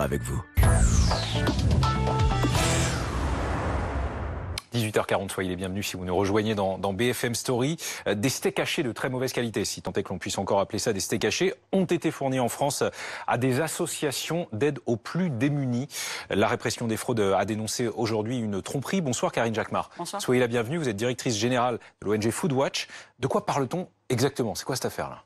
avec vous. 18h40, soyez les bienvenus si vous nous rejoignez dans BFM Story. Des steaks hachés de très mauvaise qualité, si tant est que l'on puisse encore appeler ça des steaks hachés, ont été fournis en France à des associations d'aide aux plus démunis. La répression des fraudes a dénoncé aujourd'hui une tromperie. Bonsoir Karine Jacquemart. Bonsoir. Soyez la bienvenue, vous êtes directrice générale de l'ONG Foodwatch. De quoi parle-t-on exactement? C'est quoi cette affaire-là?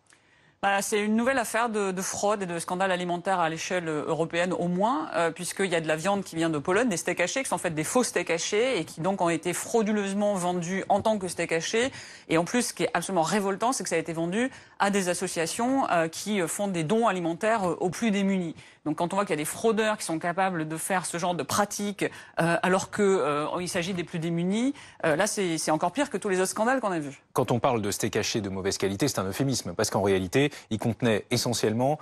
C'est une nouvelle affaire de fraude et de scandale alimentaire à l'échelle européenne au moins, puisqu'il y a de la viande qui vient de Pologne, des steaks hachés qui sont en fait des faux steaks hachés et qui donc ont été frauduleusement vendus en tant que steaks hachés. Et en plus, ce qui est absolument révoltant, c'est que ça a été vendu à des associations qui font des dons alimentaires aux plus démunis. Donc quand on voit qu'il y a des fraudeurs qui sont capables de faire ce genre de pratiques alors qu'il s'agit des plus démunis, là c'est encore pire que tous les autres scandales qu'on a vus. Quand on parle de steak haché de mauvaise qualité, c'est un euphémisme, parce qu'en réalité, il contenait essentiellement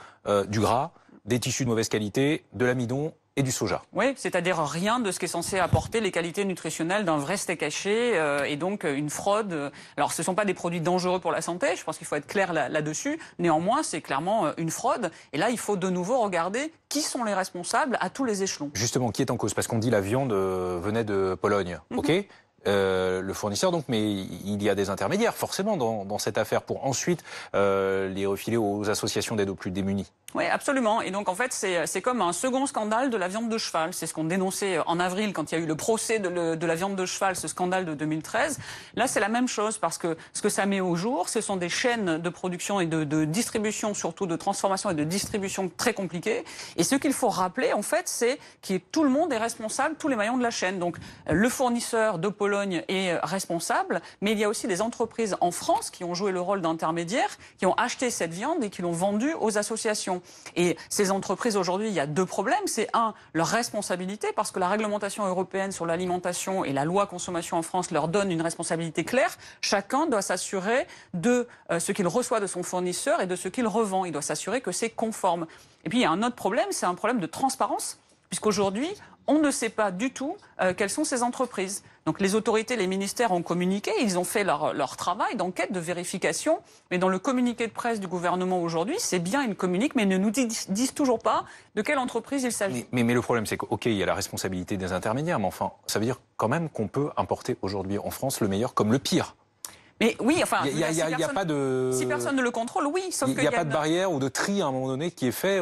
du gras, des tissus de mauvaise qualité, de l'amidon et du soja. Oui, c'est-à-dire rien de ce qui est censé apporter les qualités nutritionnelles d'un vrai steak haché et donc une fraude. Alors ce ne sont pas des produits dangereux pour la santé, je pense qu'il faut être clair là-dessus. Néanmoins, c'est clairement une fraude. Et là, il faut de nouveau regarder qui sont les responsables à tous les échelons. Justement, qui est en cause? Parce qu'on dit la viande venait de Pologne, ok? Le fournisseur donc, mais il y a des intermédiaires forcément dans cette affaire pour ensuite les refiler aux associations d'aide aux plus démunis. Oui, absolument. Et donc en fait, c'est comme un second scandale de la viande de cheval. C'est ce qu'on dénonçait en avril quand il y a eu le procès de la viande de cheval, ce scandale de 2013. Là, c'est la même chose parce que ce que ça met au jour, ce sont des chaînes de production et de distribution, surtout de transformation et de distribution très compliquées. Et ce qu'il faut rappeler, en fait, c'est que tout le monde est responsable, tous les maillons de la chaîne. Donc le fournisseur de Pologne est responsable, mais il y a aussi des entreprises en France qui ont joué le rôle d'intermédiaire, qui ont acheté cette viande et qui l'ont vendue aux associations. Et ces entreprises, aujourd'hui, il y a deux problèmes. C'est un, leur responsabilité, parce que la réglementation européenne sur l'alimentation et la loi consommation en France leur donne une responsabilité claire. Chacun doit s'assurer de ce qu'il reçoit de son fournisseur et de ce qu'il revend. Il doit s'assurer que c'est conforme. Et puis, il y a un autre problème, c'est un problème de transparence, puisqu'aujourd'hui, on ne sait pas du tout quelles sont ces entreprises. Donc les autorités, les ministères ont communiqué, ils ont fait leur travail d'enquête, de vérification. Mais dans le communiqué de presse du gouvernement aujourd'hui, c'est bien, ils communiquent, mais ils ne nous disent toujours pas de quelle entreprise il s'agit. Mais le problème, c'est qu'ok, il y a la responsabilité des intermédiaires, mais enfin, ça veut dire quand même qu'on peut importer aujourd'hui en France le meilleur comme le pire. Mais oui, enfin, il y a pas de... Si personne ne le contrôle, oui. Sauf il n'y a pas de barrière ou de tri à un moment donné qui est fait.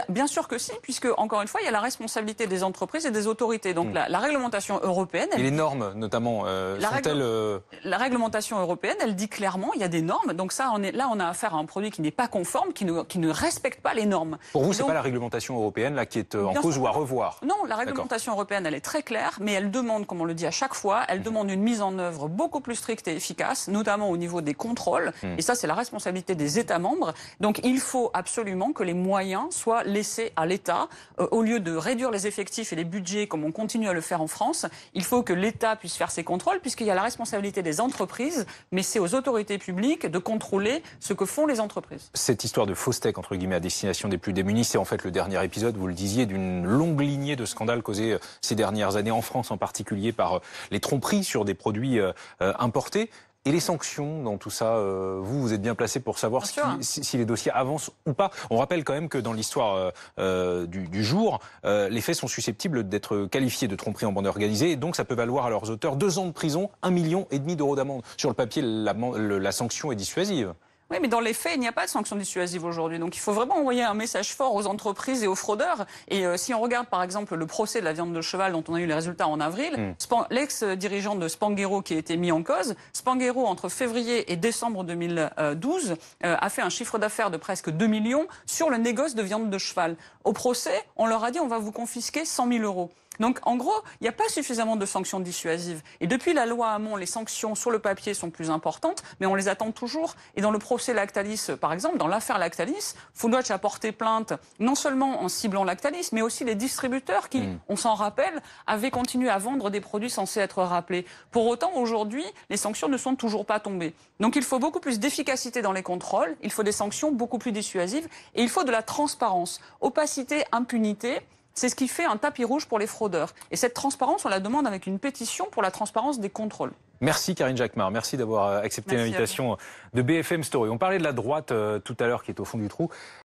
Bien sûr que si, puisque encore une fois, il y a la responsabilité des entreprises et des autorités. Donc la réglementation européenne... Et les normes, notamment, sont-elles... La réglementation européenne, elle dit clairement, il y a des normes. Donc ça, on a affaire à un produit qui n'est pas conforme, qui ne respecte pas les normes. Pour vous, c'est pas la réglementation européenne là qui est en cause ou à revoir? Non, la réglementation européenne, elle est très claire, mais elle demande, comme on le dit à chaque fois, elle demande une mise en œuvre beaucoup plus stricte et efficace, notamment au niveau des contrôles. Et ça, c'est la responsabilité des États membres. Donc, il faut absolument que les moyens soient laissés à l'État. Au lieu de réduire les effectifs et les budgets, comme on continue à le faire en France, il faut que l'État puisse faire ses contrôles, puisqu'il y a la responsabilité des entreprises, mais c'est aux autorités publiques de contrôler ce que font les entreprises. Cette histoire de faux steak, entre guillemets, à destination des plus démunis, c'est en fait le dernier épisode, vous le disiez, d'une longue lignée de scandales causés ces dernières années en France, en particulier par les tromperies sur des produits importés. Et les sanctions dans tout ça, vous êtes bien placé pour savoir si les dossiers avancent ou pas. On rappelle quand même que dans l'histoire du jour, les faits sont susceptibles d'être qualifiés de tromperie en bande organisée. Et donc ça peut valoir à leurs auteurs 2 ans de prison, 1,5 million d'euros d'amende. Sur le papier, la sanction est dissuasive. Oui, mais dans les faits, il n'y a pas de sanction dissuasive aujourd'hui. Donc il faut vraiment envoyer un message fort aux entreprises et aux fraudeurs. Et si on regarde par exemple le procès de la viande de cheval dont on a eu les résultats en avril, l'ex-dirigeant de Spanghero qui a été mis en cause, Spanghero entre février et décembre 2012 a fait un chiffre d'affaires de presque 2 millions sur le négoce de viande de cheval. Au procès, on leur a dit on va vous confisquer 100 000 euros. Donc, en gros, il n'y a pas suffisamment de sanctions dissuasives. Et depuis la loi Hamon, les sanctions sur le papier sont plus importantes, mais on les attend toujours. Et dans le procès Lactalis, par exemple, dans l'affaire Lactalis, Foodwatch a porté plainte non seulement en ciblant Lactalis, mais aussi les distributeurs qui, on s'en rappelle, avaient continué à vendre des produits censés être rappelés. Pour autant, aujourd'hui, les sanctions ne sont toujours pas tombées. Donc, il faut beaucoup plus d'efficacité dans les contrôles, il faut des sanctions beaucoup plus dissuasives, et il faut de la transparence. Opacité, impunité. C'est ce qui fait un tapis rouge pour les fraudeurs. Et cette transparence, on la demande avec une pétition pour la transparence des contrôles. Merci Karine Jacquemart, merci d'avoir accepté l'invitation de BFM Story. On parlait de la droite tout à l'heure qui est au fond du trou.